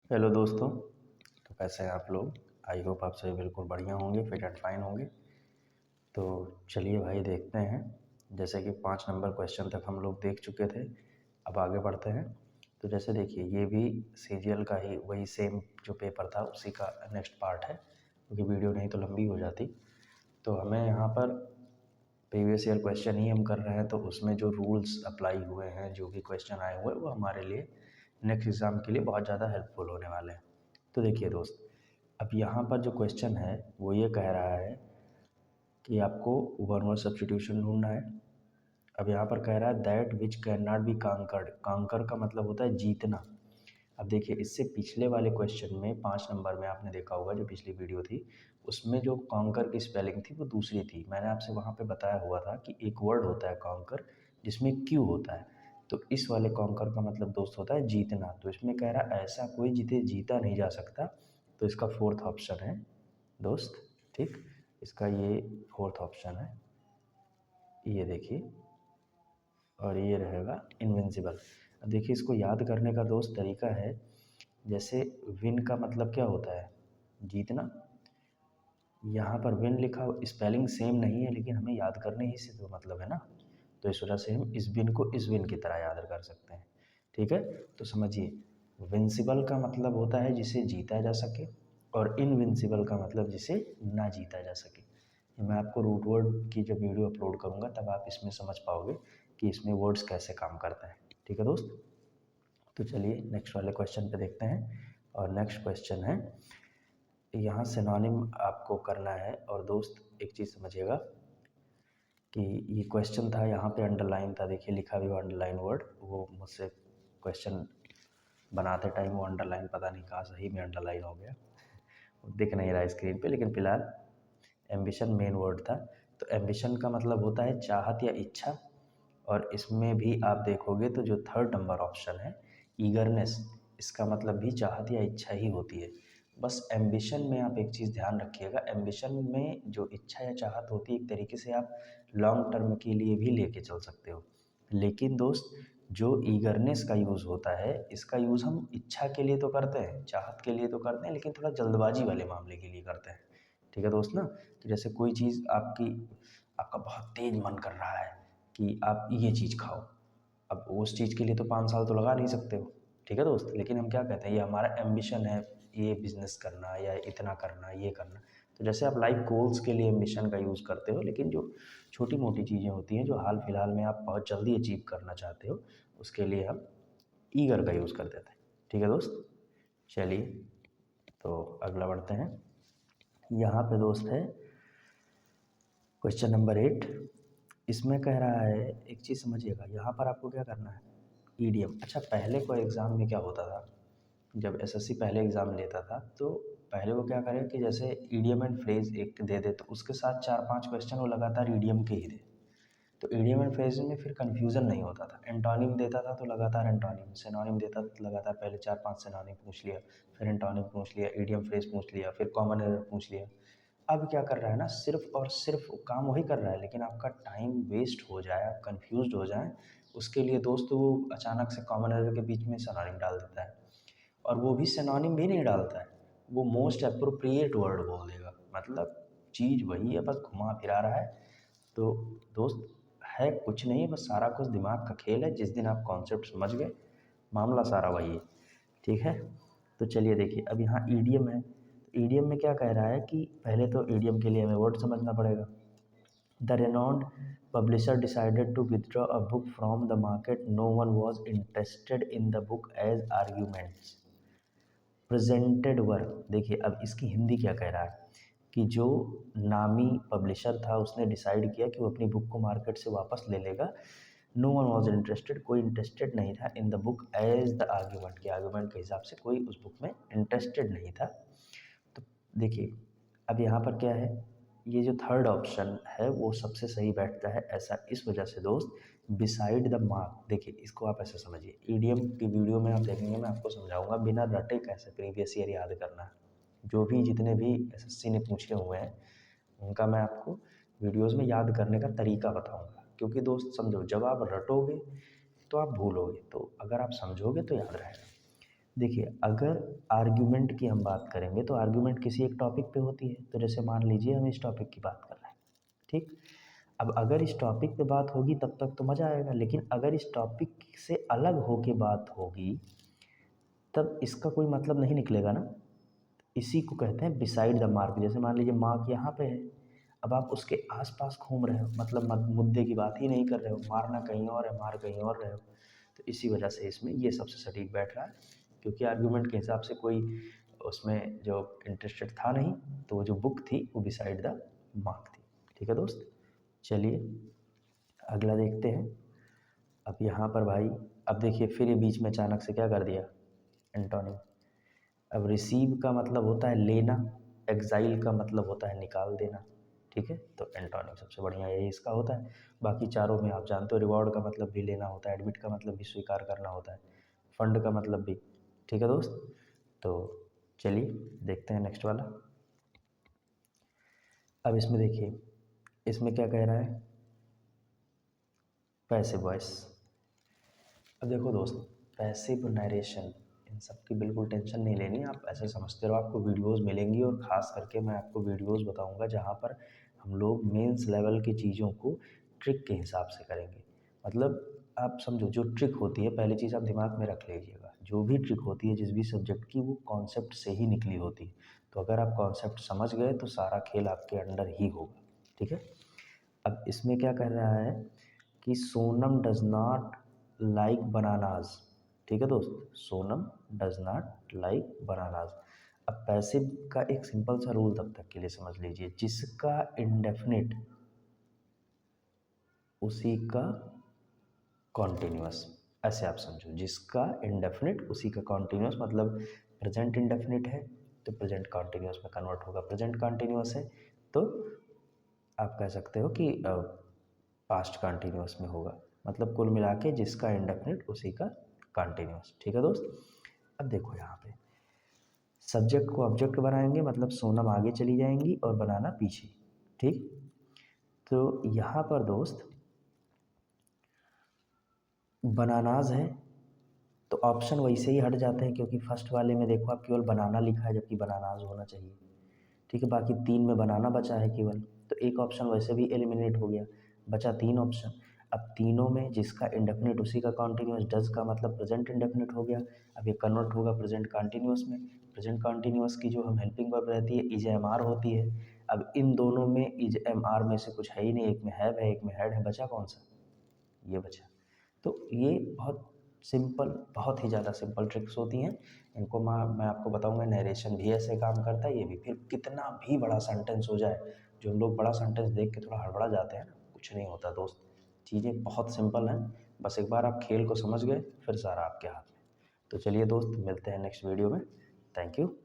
Hello दोस्तों। तो कैसे हैं आप लोग? आई होप आप सभी बिल्कुल बढ़िया होंगे, फिट एंड फाइन होंगे। तो चलिए भाई देखते हैं। जैसे कि 5 नंबर क्वेश्चन तक हम लोग देख चुके थे, अब आगे बढ़ते हैं। तो जैसे देखिए, ये भी सीजीएल का ही वही सेम जो पेपर था उसी का नेक्स्ट पार्ट है, क्योंकि वीडियो नहीं तो लंबी हो जाती। तो हमें यहाँ पर प्रीवियस ईयर क्वेश्चन ही हम कर रहे हैं, तो उसमें जो रूल्स अप्लाई हुए हैं, जो भी क्वेश्चन आए हुए हैं, वो हमारे लिए नेक्स्ट एग्ज़ाम के लिए बहुत ज़्यादा हेल्पफुल होने वाले हैं। तो देखिए दोस्त, अब यहाँ पर जो क्वेश्चन है वो ये कह रहा है कि आपको वन वर्ड सब्स्टिट्यूशन ढूंढना है। अब यहाँ पर कह रहा है that which can not be conquered. Conquer का मतलब होता है जीतना। अब देखिए, इससे पिछले वाले क्वेश्चन में 5 नंबर में आपने देखा होगा, जो पिछली वीडियो थी उसमें जो कॉन्कर की स्पेलिंग थी वो दूसरी थी। मैंने आपसे वहाँ पे बताया हुआ था कि एक वर्ड होता है कॉन्कर जिसमें क्यू होता है। तो इस वाले कॉन्कर का मतलब दोस्त होता है जीतना। तो इसमें कह रहा है ऐसा कोई जिसे जीता नहीं जा सकता। तो इसका फोर्थ ऑप्शन है दोस्त, ठीक। इसका ये फोर्थ ऑप्शन है, ये देखिए, और ये रहेगा इनविंसिबल। अब देखिए, इसको याद करने का दोस्त तरीका है, जैसे विन का मतलब क्या होता है? जीतना। यहाँ पर विन लिखा, स्पेलिंग सेम नहीं है लेकिन हमें याद करने ही से तो मतलब है ना। तो इस वजह से हम इस विन को इस विन की तरह याद कर सकते हैं, ठीक है। तो समझिए, विंसिबल का मतलब होता है जिसे जीता जा सके, और इनविंसिबल का मतलब जिसे ना जीता जा सके। ये मैं आपको रूट वर्ड की जब वीडियो अपलोड करूँगा तब आप इसमें समझ पाओगे कि इसमें वर्ड्स कैसे काम करते हैं, ठीक है दोस्त। तो चलिए नेक्स्ट वाले क्वेश्चन पे देखते हैं। और नेक्स्ट क्वेश्चन है, यहाँ सिनोनिम आपको करना है। और दोस्त एक चीज़ समझिएगा कि ये क्वेश्चन था, यहाँ पे अंडरलाइन था, देखिए लिखा भी हुआ अंडरलाइन वर्ड। वो मुझसे क्वेश्चन बनाते टाइम वो अंडरलाइन पता नहीं कहाँ सही में अंडरलाइन हो गया, दिख नहीं रहा स्क्रीन पे, लेकिन फ़िलहाल एम्बिशन मेन वर्ड था। तो एम्बिशन का मतलब होता है चाहत या इच्छा। और इसमें भी आप देखोगे तो जो थर्ड नंबर ऑप्शन है ईगरनेस, इसका मतलब भी चाहत या इच्छा ही होती है। बस एम्बिशन में आप एक चीज़ ध्यान रखिएगा, एम्बिशन में जो इच्छा या चाहत होती है एक तरीके से आप लॉन्ग टर्म के लिए भी लेके चल सकते हो। लेकिन दोस्त, जो ईगरनेस का यूज़ होता है, इसका यूज़ हम इच्छा के लिए तो करते हैं, चाहत के लिए तो करते हैं, लेकिन थोड़ा जल्दबाजी वाले मामले के लिए करते हैं, ठीक है दोस्त ना। तो जैसे कोई चीज़ आपका बहुत तेज़ मन कर रहा है कि आप ये चीज़ खाओ। अब उस चीज़ के लिए तो 5 साल तो लगा नहीं सकते हो, ठीक है दोस्त। लेकिन हम क्या कहते हैं, ये हमारा एम्बिशन है, ये बिज़नेस करना या इतना करना, ये करना। तो जैसे आप लाइफ गोल्स के लिए एम्बिशन का यूज़ करते हो, लेकिन जो छोटी मोटी चीज़ें होती हैं जो हाल फिलहाल में आप बहुत जल्दी अचीव करना चाहते हो, उसके लिए हम ईगर का यूज़ कर देते हैं, ठीक है दोस्त। चलिए, तो अगला बढ़ते हैं। यहाँ पे दोस्त है क्वेश्चन नंबर 8। इसमें कह रहा है, एक चीज़ समझिएगा, यहाँ पर आपको क्या करना है, ईडीएम। अच्छा, पहले को एग्ज़ाम में क्या होता था, जब एसएससी पहले एग्ज़ाम लेता था तो पहले वो क्या करे कि जैसे ईडीएम एंड फ्रेज एक दे दे, तो उसके साथ 4-5 क्वेश्चन वो लगातार ईडीएम के ही दे। तो ईडीएम एंड फ्रेज में फिर कन्फ्यूज़न नहीं होता था। एंटोनिम देता था तो लगातार एंटोनिम, सिनोनिम देता था तो लगातार पहले 4-5 सिनोनिम पूछ लिया, फिर एंटोनिम पूछ लिया, ईडीएम फ्रेज पूछ लिया, फिर कॉमन एरर पूछ लिया। अब क्या कर रहा है ना, सिर्फ और सिर्फ काम वही कर रहा है, लेकिन आपका टाइम वेस्ट हो जाए, आप कंफ्यूज हो जाएं, उसके लिए दोस्त वो अचानक से कॉमन एरर के बीच में सिनोनिम डाल देता है। और वो भी सिनोनिम भी नहीं डालता है, वो मोस्ट अप्रोप्रिएट वर्ड बोल देगा। मतलब चीज़ वही है, बस घुमा फिरा रहा है। तो दोस्त, है कुछ नहीं, बस सारा कुछ दिमाग का खेल है। जिस दिन आप कॉन्सेप्ट समझ गए, मामला सारा वही है, ठीक है। तो चलिए देखिए, अब यहाँ ईडीएम है। तो ईडीएम में क्या कह रहा है कि पहले तो ईडीएम के लिए हमें वर्ड समझना पड़ेगा। The renowned publisher decided to withdraw a book from the market, no one was interested in the book as arguments presented work. देखिए, अब इसकी हिंदी क्या कह रहा है कि जो नामी पब्लिशर था उसने डिसाइड किया कि वो अपनी बुक को मार्केट से वापस ले लेगा। नो वन वॉज इंटरेस्टेड, कोई इंटरेस्टेड नहीं था in the book as the argument, के आर्ग्यूमेंट के हिसाब से कोई उस बुक में इंटरेस्टेड नहीं था। तो देखिए, अब यहाँ पर क्या है, ये जो थर्ड ऑप्शन है वो सबसे सही बैठता है। ऐसा इस वजह से दोस्त, बिसाइड द मार्क। देखिए, इसको आप ऐसे समझिए, ईडीएम की वीडियो में आप देखेंगे, मैं आपको समझाऊंगा बिना रटे कैसे प्रीवियस ईयर याद करना है। जो भी जितने भी एसएससी ने पूछे हुए हैं उनका मैं आपको वीडियोस में याद करने का तरीका बताऊंगा। क्योंकि दोस्त समझो, जब आप रटोगे तो आप भूलोगे, तो अगर आप समझोगे तो याद रहेगा। देखिए, अगर आर्ग्यूमेंट की हम बात करेंगे तो आर्ग्यूमेंट किसी एक टॉपिक पे होती है। तो जैसे मान लीजिए हम इस टॉपिक की बात कर रहे हैं, ठीक। अब अगर इस टॉपिक पे बात होगी तब तक तो मज़ा आएगा, लेकिन अगर इस टॉपिक से अलग होके बात होगी तब इसका कोई मतलब नहीं निकलेगा ना। इसी को कहते हैं बिसाइड द मार्क। जैसे मान लीजिए मार्क यहाँ पे है, अब आप उसके आसपास घूम रहे हो, मतलब मुद्दे की बात ही नहीं कर रहे हो, मारना कहीं और है, मार कहीं और रहे हो। तो इसी वजह से इसमें ये सबसे सटीक बैठ रहा है, क्योंकि आर्गुमेंट के हिसाब से कोई उसमें जो इंटरेस्टेड था नहीं, तो वो जो बुक थी वो बिसाइड द मार्क थी। ठीक है दोस्त, चलिए अगला देखते हैं। अब यहाँ पर भाई, अब देखिए फिर ये बीच में अचानक से क्या कर दिया, एंटोनिम। अब रिसीव का मतलब होता है लेना, एग्जाइल का मतलब होता है निकाल देना। ठीक है, तो एंटोनिम सबसे बढ़िया यही इसका होता है। बाकी चारों में आप जानते हो, रिवॉर्ड का मतलब भी लेना होता है, एडमिट का मतलब भी स्वीकार करना होता है, फंड का मतलब भी। ठीक है दोस्त, तो चलिए देखते हैं नेक्स्ट वाला। अब इसमें देखिए, इसमें क्या कह रहा है, पैसिव वॉइस। अब देखो दोस्त, पैसिव नरेशन, इन सब की बिल्कुल टेंशन नहीं लेनी, आप ऐसे समझते रहो, आपको वीडियोस मिलेंगी और ख़ास करके मैं आपको वीडियोस बताऊंगा जहाँ पर हम लोग मेंस लेवल की चीज़ों को ट्रिक के हिसाब से करेंगे। मतलब आप समझो, जो ट्रिक होती है, पहली चीज़ आप दिमाग में रख लीजिएगा, जो भी ट्रिक होती है जिस भी सब्जेक्ट की, वो कॉन्सेप्ट से ही निकली होती है। तो अगर आप कॉन्सेप्ट समझ गए तो सारा खेल आपके अंडर ही होगा। ठीक है, अब इसमें क्या कर रहा है कि Sonam does not like bananas. ठीक है दोस्त, Sonam does not like bananas. अब पैसिव का एक सिंपल सा रूल तब तक के लिए समझ लीजिए, जिसका इंडेफिनिट उसी का कॉन्टिन्यूअस। ऐसे आप समझो, जिसका इंडेफिनिट उसी का कॉन्टिन्यूअस, मतलब प्रेजेंट इंडेफिनिट है तो प्रेजेंट कॉन्टिन्यूअस में कन्वर्ट होगा, प्रेजेंट कॉन्टिन्यूअस है तो आप कह सकते हो कि पास्ट कॉन्टिन्यूअस में होगा। मतलब कुल मिला के जिसका इंडेफिनिट उसी का कॉन्टिन्यूअस। ठीक है दोस्त, अब देखो यहाँ पे सब्जेक्ट को ऑब्जेक्ट बनाएंगे, मतलब सोनम आगे चली जाएंगी और बनाना पीछे। ठीक, तो यहाँ पर दोस्त बनानाज है तो ऑप्शन वैसे ही हट जाते हैं, क्योंकि फर्स्ट वाले में देखो आप केवल बनाना लिखा है जबकि बनानाज होना चाहिए। ठीक है, बाकी 3 में बनाना बचा है केवल, तो एक ऑप्शन वैसे भी एलिमिनेट हो गया, बचा 3 ऑप्शन। अब तीनों में जिसका इंडेफिनिट उसी का कॉन्टिन्यूअस, डज का मतलब प्रेजेंट इंडेफिनिट हो गया। अब ये कन्वर्ट होगा प्रेजेंट कॉन्टिन्यूअस में। प्रेजेंट कॉन्टिन्यूअस की जो हम हेल्पिंग वर्ब रहती है इज एम आर होती है। अब इन दोनों में इज एम आर में से कुछ है ही नहीं, एक में हैव है एक में हैड है, बचा कौन सा, ये बचा। तो ये बहुत सिंपल, बहुत ही ज़्यादा सिंपल ट्रिक्स होती हैं। इनको मैं आपको बताऊंगा, नरेशन भी ऐसे काम करता है, ये भी। फिर कितना भी बड़ा सेंटेंस हो जाए, जो हम लोग बड़ा सेंटेंस देख के थोड़ा हड़बड़ा जाते हैं ना, कुछ नहीं होता दोस्त, चीज़ें बहुत सिंपल हैं। बस एक बार आप खेल को समझ गए फिर सारा आपके हाथ में। तो चलिए दोस्त, मिलते हैं नेक्स्ट वीडियो में। Thank you.